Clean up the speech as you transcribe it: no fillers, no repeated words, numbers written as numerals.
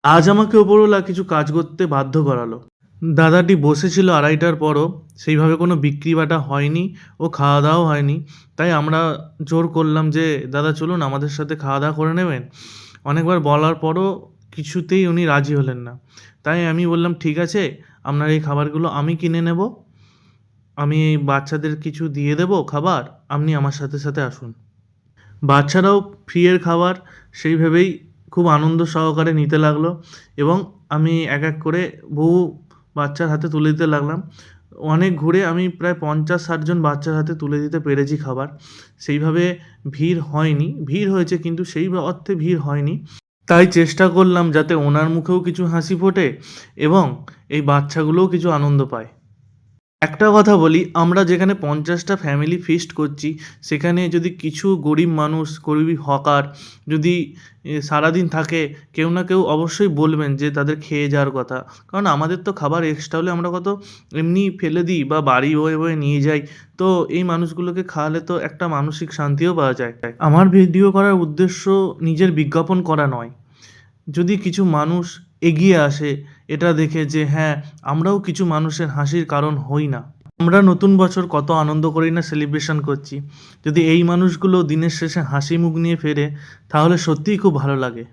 আজ আমাকে ওপরওয়ালা কিছু কাজ করতে বাধ্য করালো। দাদাটি বসেছিল ২:৩০টার পরও সেইভাবে কোনো বিক্রি বাটা হয়নি ও খাওয়া দাওয়াও হয়নি। তাই আমরা জোর করলাম যে, "দাদা চলুন আমাদের সাথে খাওয়া দাওয়া করে নেবেন।" অনেকবার বলার পরও কিছুতেই উনি রাজি হলেন না। তাই আমি বললাম, "ঠিক আছে, আপনার এই খাবারগুলো আমি কিনে নেব। আমি এই বাচ্চাদের কিছু দিয়ে দেবো খাবার। আপনি আমার সাথে, সাথে আসুন।" বাচ্চারাও ফ্রি এর খাবার সেই ভেবেই খুব আনন্দ সহকারে নিতে লাগলো এবং আমি এক, এক করে বহু বাচ্চার হাতে তুলে দিতে লাগলাম। অনেক ঘুরে আমি প্রায় ৫০-৬০ জন বাচ্চার হাতে তুলে দিতে পেরেছি খাবার। সেইভাবে ভিড় হয়নি। ভিড় হয়েছে কিন্তু সেই অর্থে ভিড় হয়নি। তাই চেষ্টা করলাম যাতে ওনার মুখেও কিছু হাসি ফোটে এবং এই বাচ্চাগুলোও কিছু আনন্দ পায়। একটা কথা বলি, আমরা যেখানে ৫০টা ফ্যামিলি ফিস্ট করছি, সেখানে যদি কিছু গরিব মানুষ, গরিব হকার যদি সারাদিন থাকে, কেউ না কেউ অবশ্যই বলবেন যে তাদের খেয়ে যাওয়ার কথা। কারণ আমাদের তো খাবার এক্সট্রা হলে আমরা কত এমনি ফেলে দিই বা বাড়ি বয়ে, বয়ে নিয়ে যাই। তো এই মানুষগুলোকে খাওয়ালে তো একটা মানসিক শান্তিও পাওয়া যায়। আমার ভিডিও করার উদ্দেশ্য নিজের বিজ্ঞাপন করা নয়। যদি কিছু মানুষ এগিয়ে আসে এটা দেখে যে হ্যাঁ, আমরাও কিছু মানুষের হাসির কারণ হই না। আমরা নতুন বছর কত আনন্দ করেই না সেলিব্রেশন করছি। যদি এই মানুষগুলো দিনের শেষে হাসি মুখ নিয়ে ফেরে তাহলে সত্যিই খুব ভালো লাগে।